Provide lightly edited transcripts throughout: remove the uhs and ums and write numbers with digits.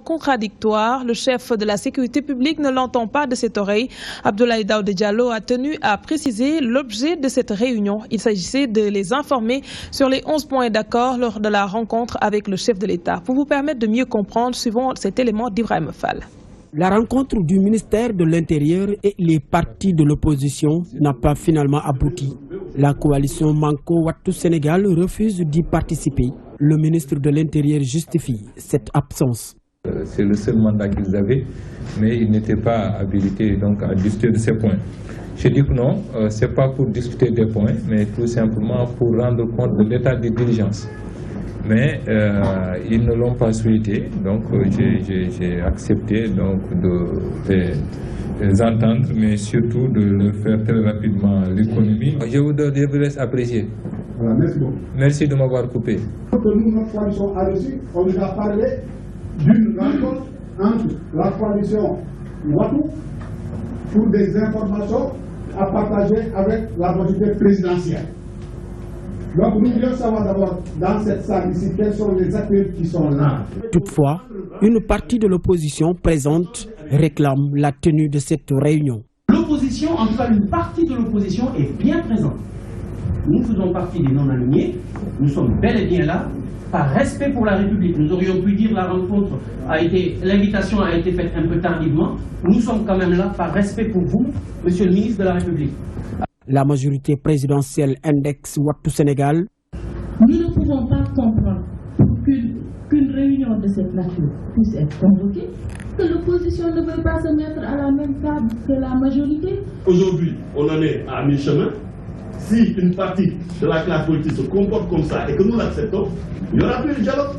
Contradictoire, le chef de la sécurité publique ne l'entend pas de cette oreille. Abdoulaye Daouda Diallo a tenu à préciser l'objet de cette réunion. Il s'agissait de les informer sur les 11 points d'accord lors de la rencontre avec le chef de l'État. Pour vous permettre de mieux comprendre, suivons cet élément d'Ibrahim Fall. La rencontre du ministère de l'Intérieur et les partis de l'opposition n'a pas finalement abouti. La coalition Manko Wattu Sénégal refuse d'y participer. Le ministre de l'Intérieur justifie cette absence. C'est le seul mandat qu'ils avaient, mais ils n'étaient pas habilités donc à discuter de ces points. Je dis que non, ce n'est pas pour discuter des points, mais tout simplement pour rendre compte de l'état des diligences. Mais ils ne l'ont pas souhaité, donc j'ai accepté donc de les entendre, mais surtout de le faire très rapidement l'économie. Je vous laisse apprécier. Voilà, merci beaucoup. Merci de m'avoir coupé. Nous, notre coalition a reçu, on nous a parlé d'une rencontre entre la coalition Wattu pour des informations à partager avec la majorité présidentielle. Donc nous voulons savoir d'abord dans cette salle ici quels sont les acteurs qui sont là. Toutefois, une partie de l'opposition présente réclame la tenue de cette réunion. L'opposition, en tout cas une partie de l'opposition est bien présente. Nous faisons partie des non-alignés, nous sommes bel et bien là, par respect pour la République. Nous aurions pu dire l'invitation a été faite un peu tardivement. Nous sommes quand même là par respect pour vous, Monsieur le ministre de la République. La majorité présidentielle indexe Wattu Sénégal. Nous ne pouvons pas comprendre qu'une réunion de cette nature puisse être convoquée, que l'opposition ne veut pas se mettre à la même table que la majorité. Aujourd'hui, on en est à mi-chemin. Si une partie de la classe politique se comporte comme ça et que nous l'acceptons, il n'y aura plus de dialogue.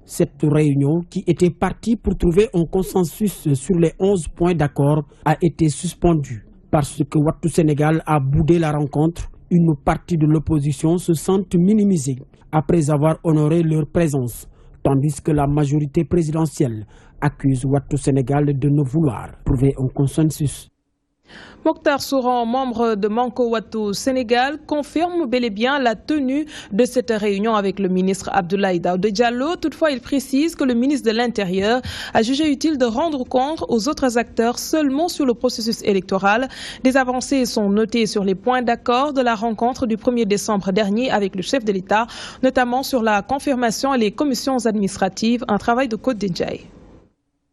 Cette réunion, qui était partie pour trouver un consensus sur les 11 points d'accord, a été suspendue parce que Wattu Sénégal a boudé la rencontre. Une partie de l'opposition se sent minimisée après avoir honoré leur présence, tandis que la majorité présidentielle accuse Wattu Sénégal de ne vouloir trouver un consensus. Mokhtar Souran, membre de Manko Wattu Sénégal, confirme bel et bien la tenue de cette réunion avec le ministre Abdoulaye Daouda Diallo. Toutefois, il précise que le ministre de l'Intérieur a jugé utile de rendre compte aux autres acteurs seulement sur le processus électoral. Des avancées sont notées sur les points d'accord de la rencontre du 1er décembre dernier avec le chef de l'État, notamment sur la confirmation et les commissions administratives, un travail de Côte d'Indjaï.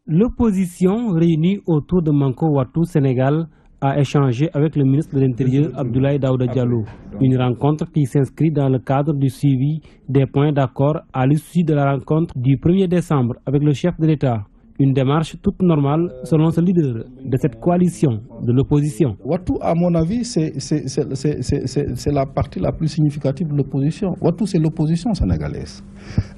L'opposition réunie autour de Manko Wattu Sénégal a échangé avec le ministre de l'Intérieur Abdoulaye Daouda Diallo. Une rencontre qui s'inscrit dans le cadre du suivi des points d'accord à l'issue de la rencontre du 1er décembre avec le chef de l'État. Une démarche toute normale selon ce leader de cette coalition de l'opposition. Wattu, à mon avis, c'est la partie la plus significative de l'opposition. Wattu, c'est l'opposition sénégalaise.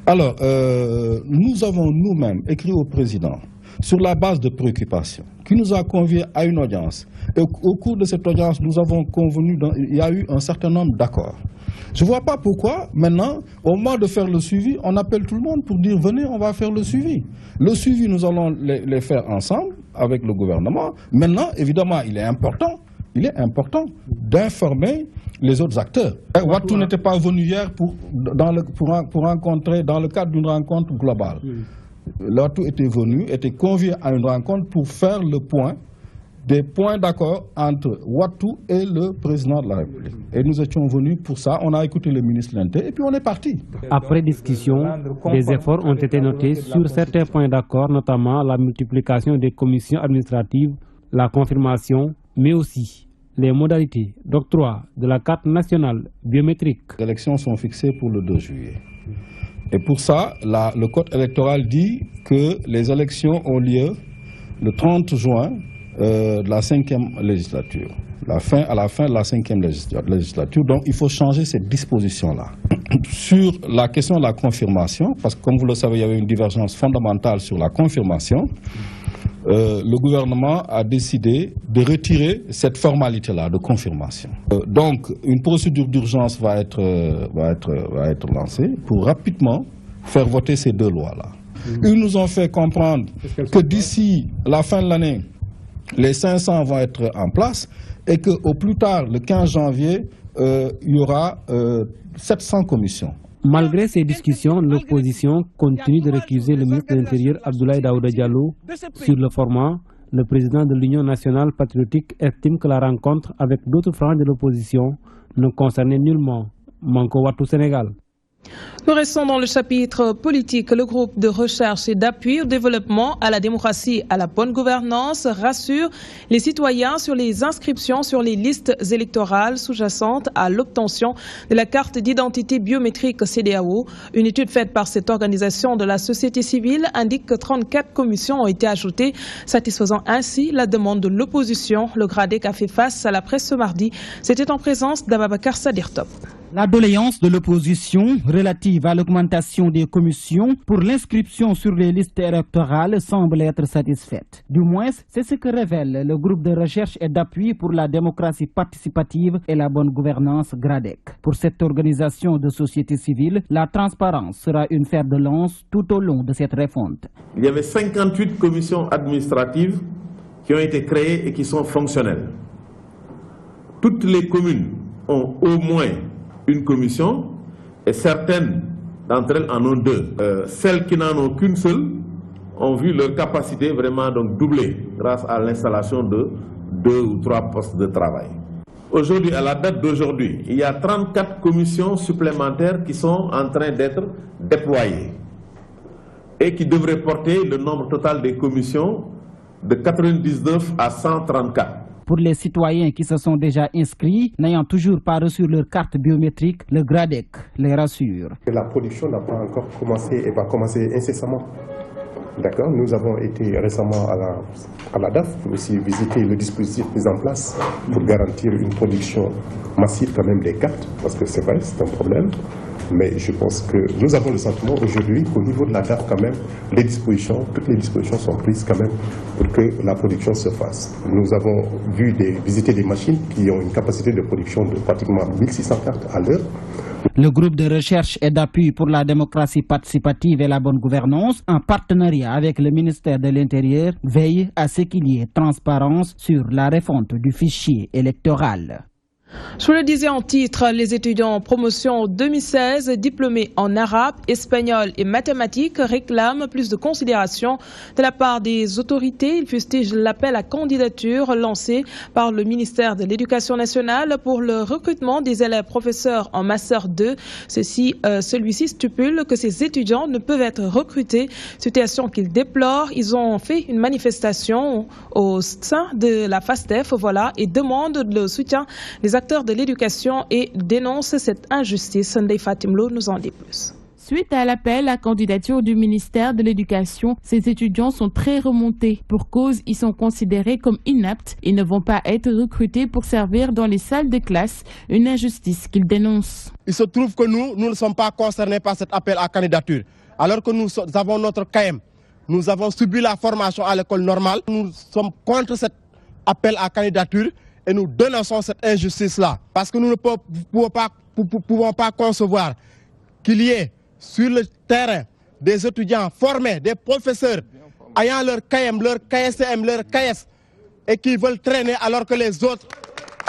Alors, nous avons nous-mêmes écrit au président sur la base de préoccupations, qui nous a conviés à une audience. Et au cours de cette audience, nous avons convenu, il y a eu un certain nombre d'accords. Je ne vois pas pourquoi, maintenant, au moment de faire le suivi, on appelle tout le monde pour dire « venez, on va faire le suivi ». Le suivi, nous allons les faire ensemble, avec le gouvernement. Maintenant, évidemment, il est important d'informer les autres acteurs. Wattu n'était pas venu hier pour rencontrer, dans le cadre d'une rencontre globale. Wattu était convié à une rencontre pour faire le point des points d'accord entre Wattu et le président de la République. Et nous étions venus pour ça, on a écouté le ministre de l'Intérieur et puis on est parti. Après discussion, des efforts ont été notés sur certains points d'accord, notamment la multiplication des commissions administratives, la confirmation, mais aussi les modalités d'octroi de la carte nationale biométrique. Les élections sont fixées pour le 2 juillet. Et pour ça, le code électoral dit que les élections ont lieu le 30 juin de la 5e législature, à la fin de la 5e législature. Donc il faut changer cette disposition-là. Sur la question de la confirmation, parce que comme vous le savez, il y avait une divergence fondamentale sur la confirmation, le gouvernement a décidé de retirer cette formalité-là de confirmation. Donc, une procédure d'urgence va être lancée pour rapidement faire voter ces deux lois-là. Ils nous ont fait comprendre que d'ici la fin de l'année, les 500 vont être en place et qu'au plus tard, le 15 janvier, il y aura 700 commissions. Malgré ces discussions, l'opposition continue de récuser le ministre de l'Intérieur Abdoulaye Daouda Diallo. Sur le format, le président de l'Union nationale patriotique estime que la rencontre avec d'autres franges de l'opposition ne concernait nullement Manko Wattu Sénégal. Nous restons dans le chapitre politique. Le groupe de recherche et d'appui au développement, à la démocratie, à la bonne gouvernance rassure les citoyens sur les inscriptions sur les listes électorales sous-jacentes à l'obtention de la carte d'identité biométrique CEDEAO. Une étude faite par cette organisation de la société civile indique que 34 commissions ont été ajoutées, satisfaisant ainsi la demande de l'opposition. Le GRADEC a fait face à la presse ce mardi. C'était en présence d'Ababakar Sadirtop. La doléance de l'opposition relative à l'augmentation des commissions pour l'inscription sur les listes électorales semble être satisfaite. Du moins, c'est ce que révèle le groupe de recherche et d'appui pour la démocratie participative et la bonne gouvernance GRADEC. Pour cette organisation de société civile, la transparence sera une fer de lance tout au long de cette refonte. Il y avait 58 commissions administratives qui ont été créées et qui sont fonctionnelles. Toutes les communes ont au moins une commission et certaines d'entre elles en ont deux. Celles qui n'en ont qu'une seule ont vu leur capacité vraiment donc doubler grâce à l'installation de 2 ou 3 postes de travail. Aujourd'hui, à la date d'aujourd'hui, il y a 34 commissions supplémentaires qui sont en train d'être déployées et qui devraient porter le nombre total des commissions de 99 à 134. Pour les citoyens qui se sont déjà inscrits, n'ayant toujours pas reçu leur carte biométrique, le GRADEC les rassure. La production n'a pas encore commencé et va commencer incessamment. D'accord. Nous avons été récemment à la DAF pour aussi visiter le dispositif mis en place pour garantir une production massive quand même des cartes, parce que c'est vrai, c'est un problème. Mais je pense que nous avons le sentiment aujourd'hui qu'au niveau de la DAF quand même, toutes les dispositions sont prises quand même pour que la production se fasse. Nous avons visité des machines qui ont une capacité de production de pratiquement 1600 cartes à l'heure. Le groupe de recherche et d'appui pour la démocratie participative et la bonne gouvernance, en partenariat avec le ministère de l'Intérieur, veille à ce qu'il y ait transparence sur la refonte du fichier électoral. Je vous le disais en titre, les étudiants en promotion 2016 diplômés en arabe, espagnol et mathématiques réclament plus de considération de la part des autorités. Ils fustigent l'appel à candidature lancé par le ministère de l'Éducation nationale pour le recrutement des élèves professeurs en Master 2. Celui-ci stipule que ces étudiants ne peuvent être recrutés, situation qu'ils déplorent. Ils ont fait une manifestation au sein de la FASTEF et demandent le soutien des acteurs de l'éducation et dénonce cette injustice. Ndeye Fatim Lo nous en dit plus. Suite à l'appel à candidature du ministère de l'Éducation, ces étudiants sont très remontés. Pour cause, ils sont considérés comme inaptes et ne vont pas être recrutés pour servir dans les salles de classe, une injustice qu'ils dénoncent. Il se trouve que nous ne sommes pas concernés par cet appel à candidature, alors que nous avons notre KM. Nous avons subi la formation à l'école normale. Nous sommes contre cet appel à candidature et nous dénonçons cette injustice-là. Parce que nous ne pouvons pas concevoir qu'il y ait sur le terrain des étudiants formés, des professeurs ayant leur KM, leur KSM, leur KS et qui veulent traîner alors que les autres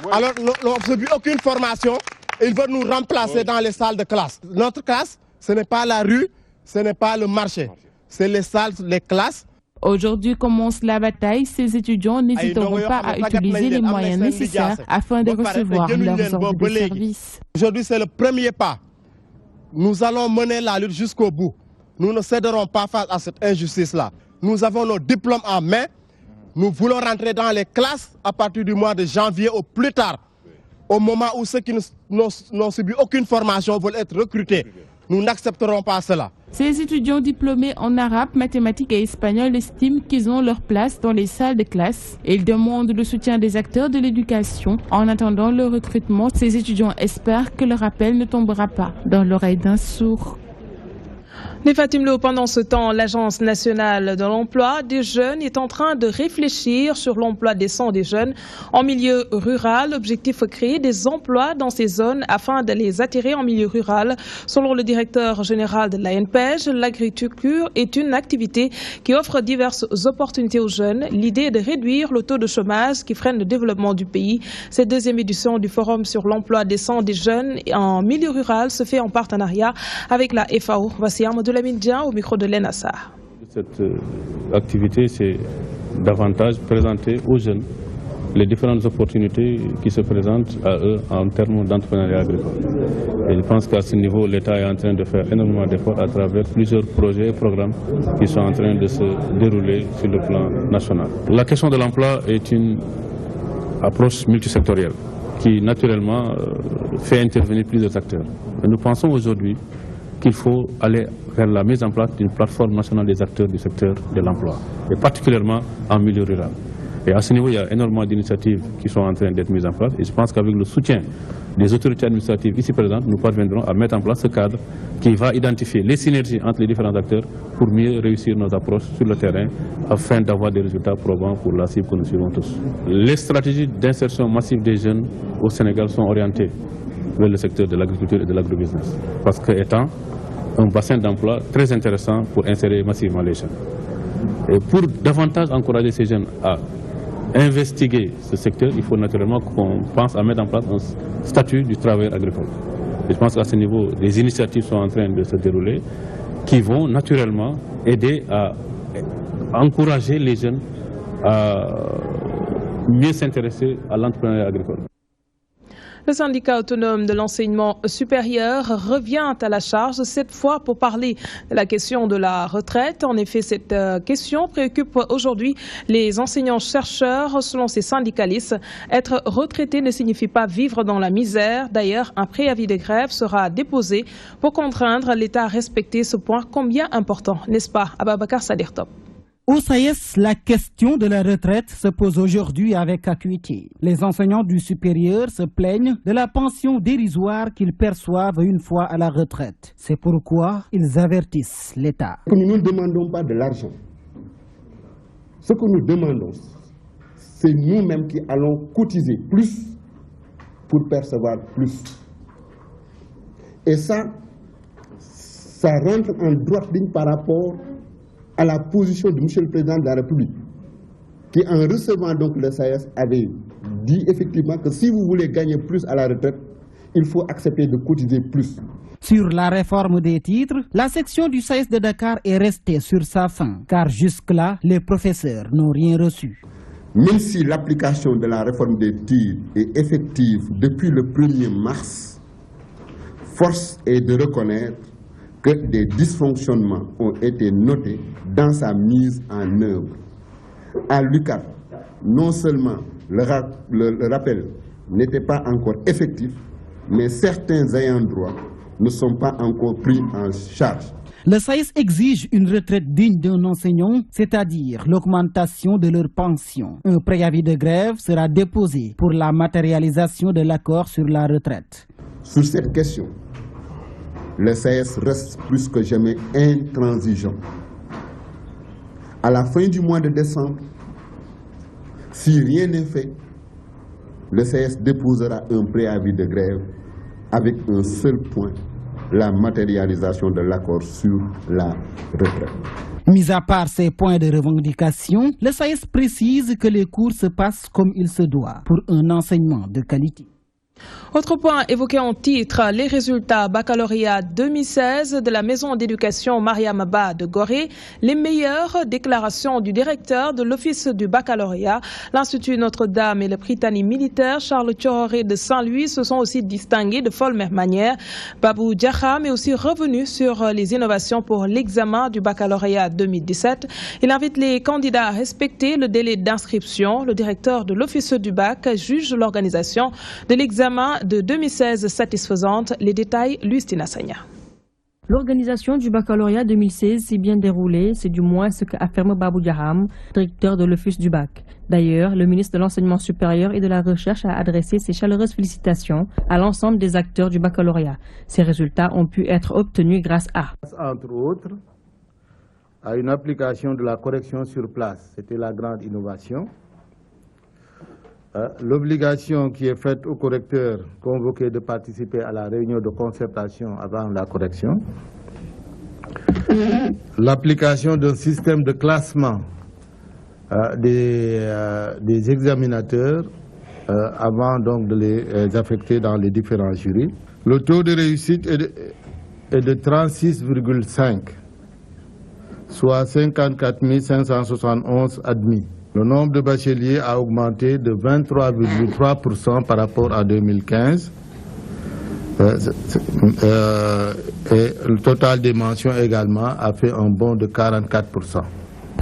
n'ont subi aucune formation et ils veulent nous remplacer dans les salles de classe. Notre classe, ce n'est pas la rue, ce n'est pas le marché, c'est les salles, les classes. Aujourd'hui commence la bataille. Ces étudiants n'hésiteront pas à utiliser les moyens nécessaires afin de recevoir leurs ordres de service. Aujourd'hui, c'est le premier pas. Nous allons mener la lutte jusqu'au bout. Nous ne céderons pas face à cette injustice-là. Nous avons nos diplômes en main. Nous voulons rentrer dans les classes à partir du mois de janvier au plus tard. Au moment où ceux qui n'ont subi aucune formation veulent être recrutés. Nous n'accepterons pas cela. Ces étudiants diplômés en arabe, mathématiques et espagnol estiment qu'ils ont leur place dans les salles de classe. Ils demandent le soutien des acteurs de l'éducation. En attendant le recrutement, ces étudiants espèrent que leur appel ne tombera pas dans l'oreille d'un sourd. Fatim Lo, pendant ce temps, l'Agence nationale de l'emploi des jeunes est en train de réfléchir sur l'emploi décent des jeunes en milieu rural. L'objectif est créer des emplois dans ces zones afin de les attirer en milieu rural. Selon le directeur général de l'ANPEJ, l'agriculture est une activité qui offre diverses opportunités aux jeunes. L'idée est de réduire le taux de chômage qui freine le développement du pays. Cette deuxième édition du Forum sur l'emploi décent des jeunes en milieu rural se fait en partenariat avec la FAO. Voici Amadou Lamine au micro de l'ENASA. Cette activité, c'est davantage présenter aux jeunes les différentes opportunités qui se présentent à eux en termes d'entrepreneuriat agricole. Et je pense qu'à ce niveau, l'État est en train de faire énormément d'efforts à travers plusieurs projets et programmes qui sont en train de se dérouler sur le plan national. La question de l'emploi est une approche multisectorielle qui naturellement fait intervenir plusieurs acteurs. Et nous pensons aujourd'hui qu'il faut aller vers la mise en place d'une plateforme nationale des acteurs du secteur de l'emploi, et particulièrement en milieu rural. Et à ce niveau, il y a énormément d'initiatives qui sont en train d'être mises en place. Et je pense qu'avec le soutien des autorités administratives ici présentes, nous parviendrons à mettre en place ce cadre qui va identifier les synergies entre les différents acteurs pour mieux réussir nos approches sur le terrain afin d'avoir des résultats probants pour la cible que nous suivons tous. Les stratégies d'insertion massive des jeunes au Sénégal sont orientées vers le secteur de l'agriculture et de l'agrobusiness, parce qu'étant un bassin d'emploi très intéressant pour insérer massivement les jeunes. Et pour davantage encourager ces jeunes à investiguer ce secteur, il faut naturellement qu'on pense à mettre en place un statut du travailleur agricole. Et je pense qu'à ce niveau, des initiatives sont en train de se dérouler qui vont naturellement aider à encourager les jeunes à mieux s'intéresser à l'entrepreneuriat agricole. Le syndicat autonome de l'enseignement supérieur revient à la charge, cette fois pour parler de la question de la retraite. En effet, cette question préoccupe aujourd'hui les enseignants-chercheurs. Selon ces syndicalistes, être retraité ne signifie pas vivre dans la misère. D'ailleurs, un préavis de grève sera déposé pour contraindre l'État à respecter ce point combien important, n'est-ce pas, Ababakar Sadirtop? Au SAES, la question de la retraite se pose aujourd'hui avec acuité. Les enseignants du supérieur se plaignent de la pension dérisoire qu'ils perçoivent une fois à la retraite. C'est pourquoi ils avertissent l'État. Nous ne demandons pas de l'argent. Ce que nous demandons, c'est nous-mêmes qui allons cotiser plus pour percevoir plus. Et ça rentre en droite ligne par rapport à la position de M. le Président de la République, qui en recevant donc le SAES avait dit effectivement que si vous voulez gagner plus à la retraite, il faut accepter de cotiser plus. Sur la réforme des titres, la section du SAES de Dakar est restée sur sa faim, car jusque-là, les professeurs n'ont rien reçu. Même si l'application de la réforme des titres est effective depuis le 1er mars, force est de reconnaître que des dysfonctionnements ont été notés dans sa mise en œuvre. À l'UCAD, non seulement le rappel n'était pas encore effectif, mais certains ayants droit ne sont pas encore pris en charge. Le SAES exige une retraite digne d'un enseignant, c'est-à-dire l'augmentation de leur pension. Un préavis de grève sera déposé pour la matérialisation de l'accord sur la retraite. Sur cette question, le SAES reste plus que jamais intransigeant. À la fin du mois de décembre, si rien n'est fait, le SAES déposera un préavis de grève avec un seul point, la matérialisation de l'accord sur la retraite. Mis à part ces points de revendication, le SAES précise que les cours se passent comme il se doit pour un enseignement de qualité. Autre point évoqué en titre, les résultats baccalauréat 2016 de la maison d'éducation Mariam Abba de Gorée, les meilleures déclarations du directeur de l'office du baccalauréat, l'Institut Notre-Dame et le Prytanée militaire Charles Thioré de Saint-Louis se sont aussi distingués de folle manière. Babou Diakham est aussi revenu sur les innovations pour l'examen du baccalauréat 2017. Il invite les candidats à respecter le délai d'inscription. Le directeur de l'office du bac juge l'organisation de l'examen de 2016 satisfaisante. Les détails, Lustina Sagna. L'organisation du baccalauréat 2016 s'est bien déroulée, c'est du moins ce qu'affirme Babou Diaham, directeur de l'Office du bac. D'ailleurs, le ministre de l'Enseignement supérieur et de la Recherche a adressé ses chaleureuses félicitations à l'ensemble des acteurs du baccalauréat. Ces résultats ont pu être obtenus grâce à, entre autres, à une application de la correction sur place. C'était la grande innovation. L'obligation qui est faite aux correcteurs convoqués de participer à la réunion de concertation avant la correction. L'application d'un système de classement des examinateurs avant donc de les affecter dans les différents jurys. Le taux de réussite est de 36,5, soit 54 571 admis. Le nombre de bacheliers a augmenté de 23,3% par rapport à 2015. Et le total des mentions également a fait un bond de 44%.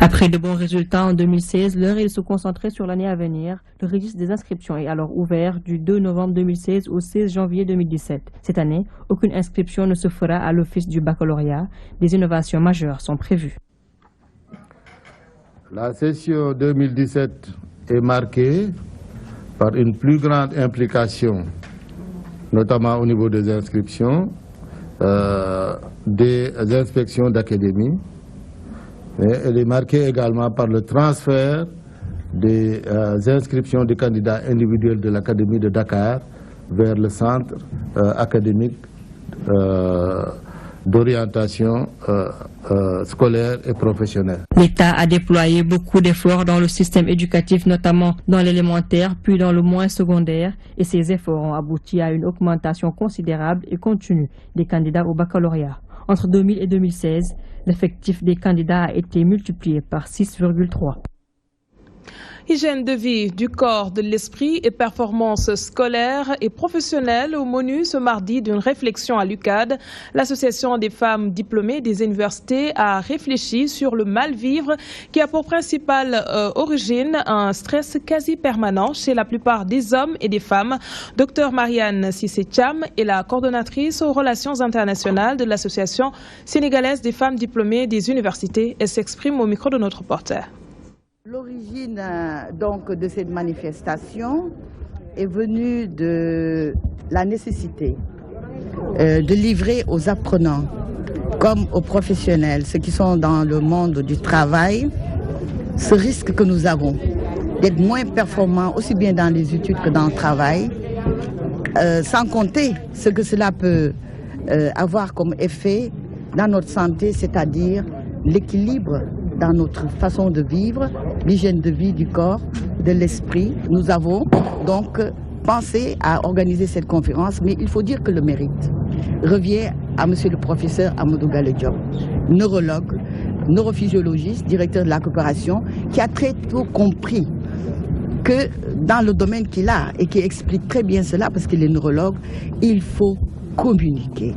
Après de bons résultats en 2016, l'heure est de se concentrer sur l'année à venir. Le registre des inscriptions est alors ouvert du 2 novembre 2016 au 16 janvier 2017. Cette année, aucune inscription ne se fera à l'Office du baccalauréat. Des innovations majeures sont prévues. La session 2017 est marquée par une plus grande implication, notamment au niveau des inscriptions, des inspections d'académie. Elle est marquée également par le transfert des inscriptions des candidats individuels de l'Académie de Dakar vers le centre académique d'orientation scolaire et professionnelle. L'État a déployé beaucoup d'efforts dans le système éducatif, notamment dans l'élémentaire, puis dans le moyen secondaire, et ces efforts ont abouti à une augmentation considérable et continue des candidats au baccalauréat. Entre 2000 et 2016, l'effectif des candidats a été multiplié par 6,3. Hygiène de vie du corps, de l'esprit et performance scolaire et professionnelle au menu ce mardi d'une réflexion à l'UCAD. L'association des femmes diplômées des universités a réfléchi sur le mal-vivre qui a pour principale origine un stress quasi permanent chez la plupart des hommes et des femmes. Dr Marianne Cissé-Thiam est la coordonnatrice aux relations internationales de l'association sénégalaise des femmes diplômées des universités. Elle s'exprime au micro de notre reporter. L'origine donc de cette manifestation est venue de la nécessité de livrer aux apprenants comme aux professionnels, ceux qui sont dans le monde du travail, ce risque que nous avons d'être moins performants aussi bien dans les études que dans le travail, sans compter ce que cela peut avoir comme effet dans notre santé, c'est-à-dire l'équilibre dans notre façon de vivre, l'hygiène de vie du corps, de l'esprit. Nous avons donc pensé à organiser cette conférence, mais il faut dire que le mérite revient à monsieur le professeur Amadou Gallo Diop, neurologue, neurophysiologiste, directeur de la coopération, qui a très tôt compris que dans le domaine qu'il a, et qui explique très bien cela parce qu'il est neurologue, il faut communiquer.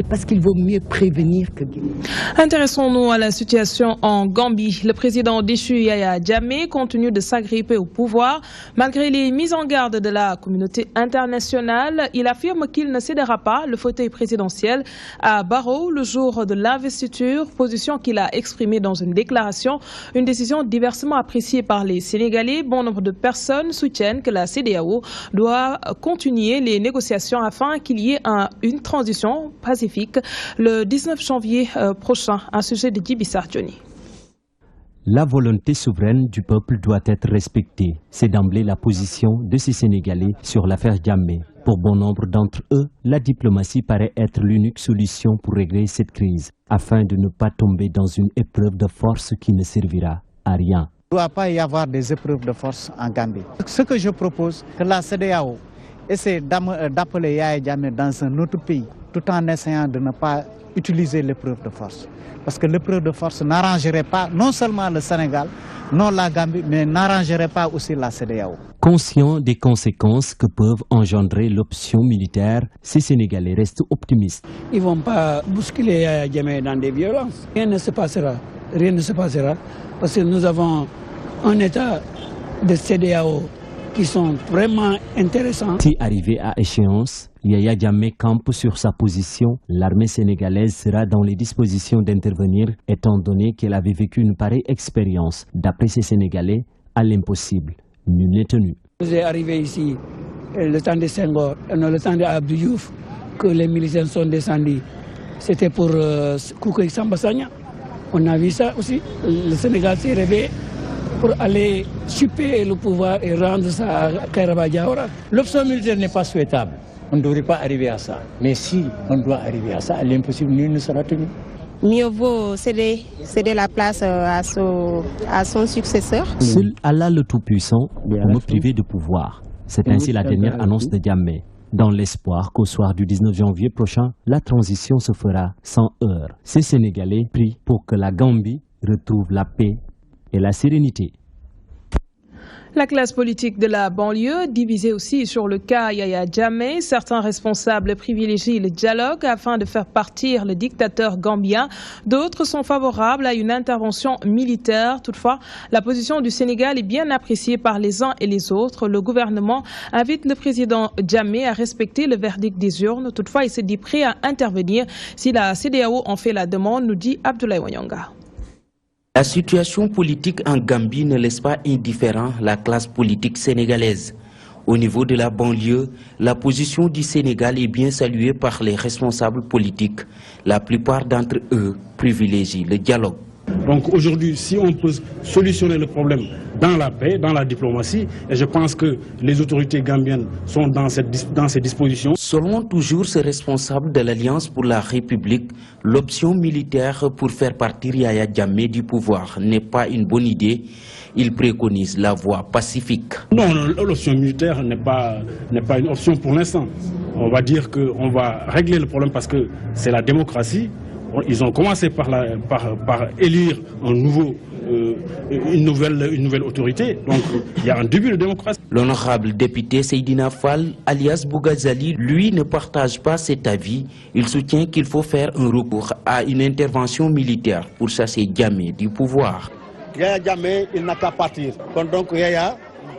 Parce qu'il vaut mieux prévenir que guérir. Intéressons-nous à la situation en Gambie. Le président déchu Yaya Jammeh continue de s'agripper au pouvoir. Malgré les mises en garde de la communauté internationale, il affirme qu'il ne cédera pas le fauteuil présidentiel à Barrow le jour de l'investiture, position qu'il a exprimée dans une déclaration. Une décision diversement appréciée par les Sénégalais. Bon nombre de personnes soutiennent que la CEDEAO doit continuer les négociations afin qu'il y ait une transition pacifique le 19 janvier prochain, un sujet de Djibi Sardioni. La volonté souveraine du peuple doit être respectée. C'est d'emblée la position de ces Sénégalais sur l'affaire Jammeh. Pour bon nombre d'entre eux, la diplomatie paraît être l'unique solution pour régler cette crise, afin de ne pas tomber dans une épreuve de force qui ne servira à rien. Il ne doit pas y avoir des épreuves de force en Gambie. Ce que je propose, que la CEDEAO essaie d'appeler Yaya Jammeh dans un autre pays, tout en essayant de ne pas utiliser l'épreuve de force. Parce que l'épreuve de force n'arrangerait pas non seulement le Sénégal, non la Gambie, mais n'arrangerait pas aussi la CEDEAO. Conscients des conséquences que peuvent engendrer l'option militaire, ces Sénégalais restent optimistes. Ils ne vont pas bousculer Yaya Jammeh dans des violences. Rien ne se passera. Rien ne se passera. Parce que nous avons un état de CEDEAO qui sont vraiment intéressants. Si arrivé à échéance, Yaya Jammeh campe sur sa position. L'armée sénégalaise sera dans les dispositions d'intervenir étant donné qu'elle avait vécu une pareille expérience. D'après ces Sénégalais, à l'impossible, nul n'est tenu. Vous êtes arrivé ici le temps de Senghor, le temps d'Abdou Diouf, que les militaires sont descendus. C'était pour Koukoy Samba Sagna. On a vu ça aussi. Le Sénégal s'est réveillé pour aller chipper le pouvoir et rendre ça à Kairaba Diawara. L'option militaire n'est pas souhaitable. On ne devrait pas arriver à ça. Mais si on doit arriver à ça, à l'impossible, nul ne sera tenu. Mieux vaut céder la place à son successeur. Seul Allah le Tout-Puissant pour me priver de pouvoir. C'est ainsi la dernière annonce de Jammeh, dans l'espoir qu'au soir du 19 janvier prochain, la transition se fera sans heurts. Ces Sénégalais prient pour que la Gambie retrouve la paix et la sérénité. La classe politique de la banlieue, divisée aussi sur le cas Yaya Jammeh, certains responsables privilégient le dialogue afin de faire partir le dictateur gambien. D'autres sont favorables à une intervention militaire. Toutefois, la position du Sénégal est bien appréciée par les uns et les autres. Le gouvernement invite le président Jammeh à respecter le verdict des urnes. Toutefois, il se dit prêt à intervenir si la CEDEAO en fait la demande, nous dit Abdoulaye Wanyanga. La situation politique en Gambie ne laisse pas indifférent la classe politique sénégalaise. Au niveau de la banlieue, la position du Sénégal est bien saluée par les responsables politiques. La plupart d'entre eux privilégient le dialogue. Donc aujourd'hui, si on peut solutionner le problème dans la paix, dans la diplomatie, et je pense que les autorités gambiennes sont dans ces dispositions. Selon toujours ce responsable de l'Alliance pour la République, l'option militaire pour faire partir Yaya Jammeh du pouvoir n'est pas une bonne idée. Il préconise la voie pacifique. Non, l'option militaire n'est pas une option pour l'instant. On va dire qu'on va régler le problème parce que c'est la démocratie. Ils ont commencé par élire une nouvelle autorité. Donc il y a un début de démocratie. L'honorable député Seydina Fall, alias Bougazali, lui ne partage pas cet avis. Il soutient qu'il faut faire un recours à une intervention militaire pour chasser Jammeh du pouvoir. Yaya Jammeh, il n'a qu'à partir. Donc Yaya,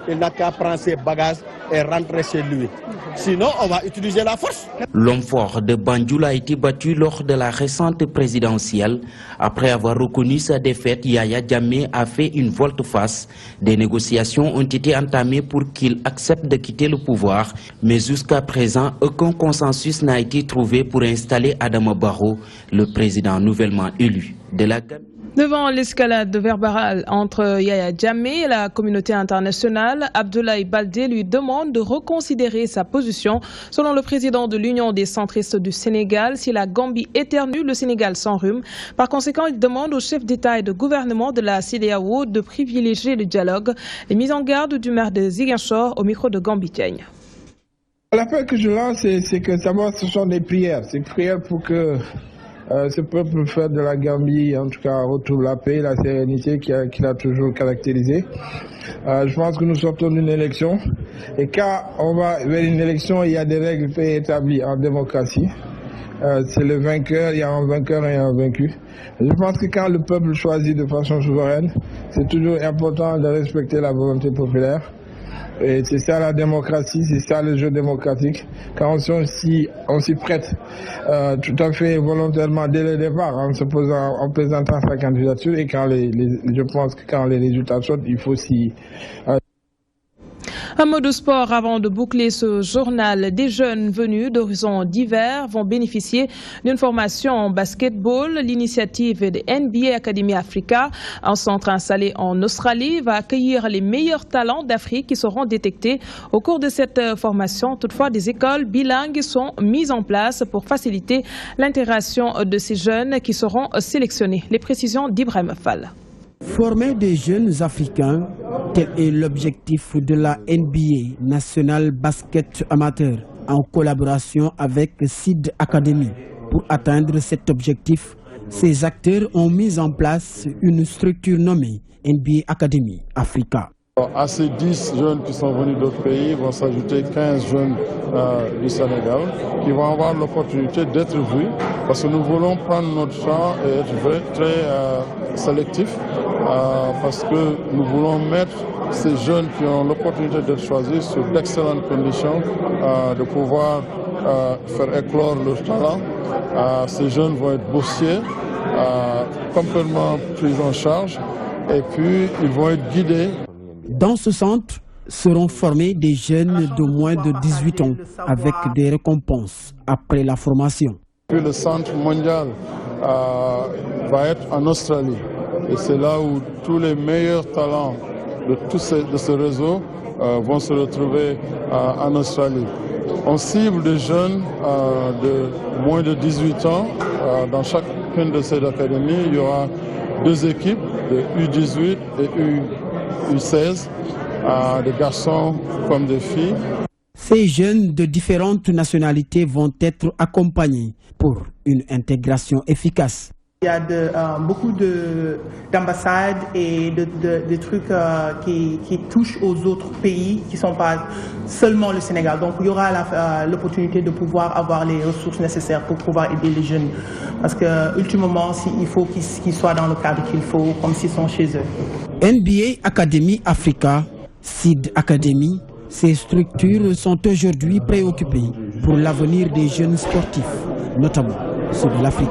il n'a qu'à prendre ses bagages et rentrer chez lui. Sinon, on va utiliser la force. L'homme fort de Banjul a été battu lors de la récente présidentielle. Après avoir reconnu sa défaite, Yaya Jammeh a fait une volte-face. Des négociations ont été entamées pour qu'il accepte de quitter le pouvoir. Mais jusqu'à présent, aucun consensus n'a été trouvé pour installer Adama Barrow, le président nouvellement élu de la Gambie. Devant l'escalade verbale entre Yaya Jammeh et la communauté internationale, Abdoulaye Baldé lui demande de reconsidérer sa position. Selon le président de l'Union des centristes du Sénégal, si la Gambie éternue, le Sénégal s'enrhume. Par conséquent, il demande au chef d'État et de gouvernement de la CEDEAO de privilégier le dialogue. Les mises en garde du maire de Ziguinchor au micro de Gambi Tiagne. L'appel que je lance, c'est que d'abord ce sont des prières. C'est prières pour que ce peuple fait de la Gambie, en tout cas, retrouve la paix, la sérénité qui l'a toujours caractérisé. Je pense que nous sortons d'une élection et quand on va vers une élection, il y a des règles préétablies en démocratie. C'est le vainqueur, il y a un vainqueur et un vaincu. Je pense que quand le peuple choisit de façon souveraine, c'est toujours important de respecter la volonté populaire. Et c'est ça la démocratie, c'est ça le jeu démocratique. Quand on s'y prête tout à fait volontairement dès le départ, en présentant sa candidature, et quand je pense que quand les résultats sortent, il faut s'y... Un mot de sport avant de boucler ce journal. Des jeunes venus d'horizons divers vont bénéficier d'une formation en basketball. L'initiative de NBA Academy Africa, un centre installé en Australie, va accueillir les meilleurs talents d'Afrique qui seront détectés au cours de cette formation. Toutefois, des écoles bilingues sont mises en place pour faciliter l'intégration de ces jeunes qui seront sélectionnés. Les précisions d'Ibrahim Fall. Former des jeunes Africains, tel est l'objectif de la NBA, National Basket Amateur, en collaboration avec SID Academy. Pour atteindre cet objectif, ces acteurs ont mis en place une structure nommée NBA Academy Africa. À ces 10 jeunes qui sont venus d'autres pays vont s'ajouter 15 jeunes du Sénégal qui vont avoir l'opportunité d'être vus parce que nous voulons prendre notre temps et être très sélectifs parce que nous voulons mettre ces jeunes qui ont l'opportunité d'être choisis sur d'excellentes conditions de pouvoir faire éclore leur talent. Ces jeunes vont être boursiers, complètement pris en charge, et puis ils vont être guidés. Dans ce centre seront formés des jeunes de moins de 18 ans avec des récompenses après la formation. Puis le centre mondial va être en Australie, et c'est là où tous les meilleurs talents de ce réseau vont se retrouver en Australie. On cible des jeunes de moins de 18 ans. Dans chacune de ces académies, il y aura 2 équipes de U18 et U16, des garçons comme des filles. Ces jeunes de différentes nationalités vont être accompagnés pour une intégration efficace. Il y a beaucoup d'ambassades et de trucs qui touchent aux autres pays qui ne sont pas seulement le Sénégal. Donc il y aura l'opportunité de pouvoir avoir les ressources nécessaires pour pouvoir aider les jeunes. Parce que ultimement, il faut qu'ils soient dans le cadre qu'il faut, comme s'ils sont chez eux. NBA Academy Africa, Seed Academy, ces structures sont aujourd'hui préoccupées pour l'avenir des jeunes sportifs, notamment ceux de l'Afrique.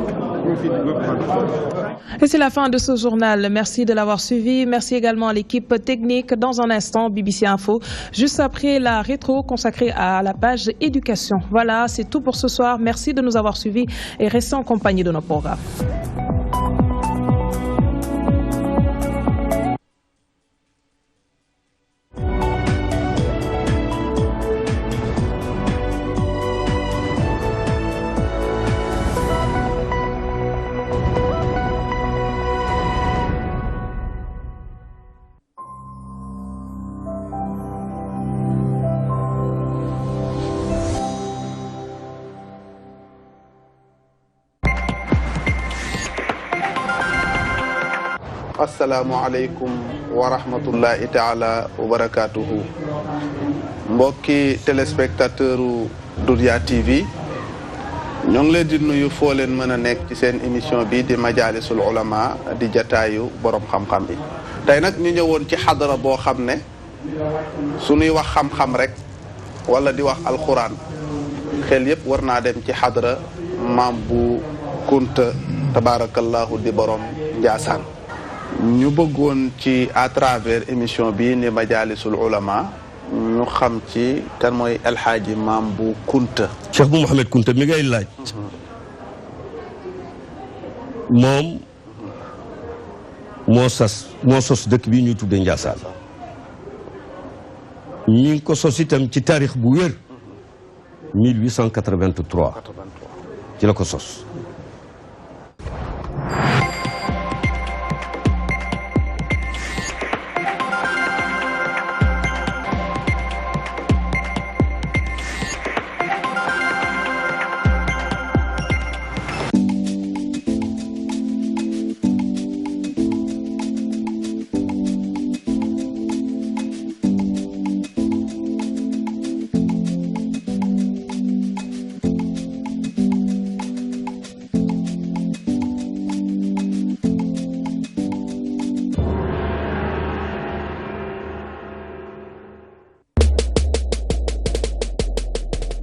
Et c'est la fin de ce journal. Merci de l'avoir suivi. Merci également à l'équipe technique. Dans un instant, BBC Info, juste après la rétro consacrée à la page éducation. Voilà, c'est tout pour ce soir. Merci de nous avoir suivis et restez en compagnie de nos programmes. Assalamu alaikum wa rahmatullahi ta'ala wa barakatuhu. Mbokki téléspectateur Dunya TV, ñoo ngi leen di nuyu foo leen mën a nekk ci seen émission bi di Majalisul Ulama di jataayu borom xam-xam bi. Tey nag ñu ñëwoon ci xadara boo xam ne suñuy wax xam-xam rek wala di wax alquran xel yépp war naa dem ci xadara maam bu Kunta tabarakallahu di borom Njaasaan. ñu bëggoon ci à travers émission bi ni Majalisul Ulama ñu xam ci kan mooy El Hadji Maam bu Kunta. Cheikh bu Mouhamed Kunta mi ngay laaj. moom moo sos dëkk bi ñuy tuddee Njaasaan. ñi ngi ko sos itam ci taarix bu wér 1883 ci la ko sos.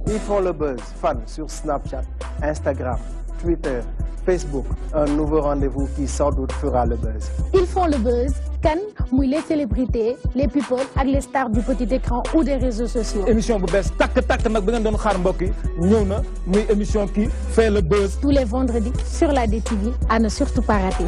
Ils font le buzz, fans sur Snapchat, Instagram, Twitter, Facebook. Un nouveau rendez-vous qui sans doute fera le buzz. Ils font le buzz, kan muy les célébrités, les people ak les stars du petit écran ou des réseaux sociaux. Émission bu bees tak nag bi ngeen doon xaar mbokk yi ñëw na muy émission qui fait le buzz. Tous les vendredis sur la DTV, à ne surtout pas rater.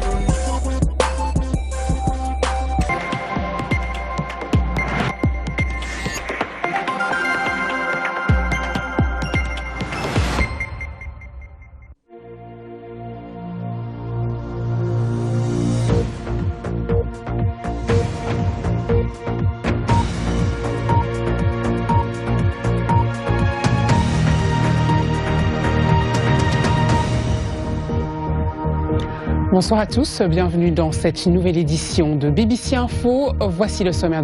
Bonsoir à tous, bienvenue dans cette nouvelle édition de BBC Info. Voici le sommaire de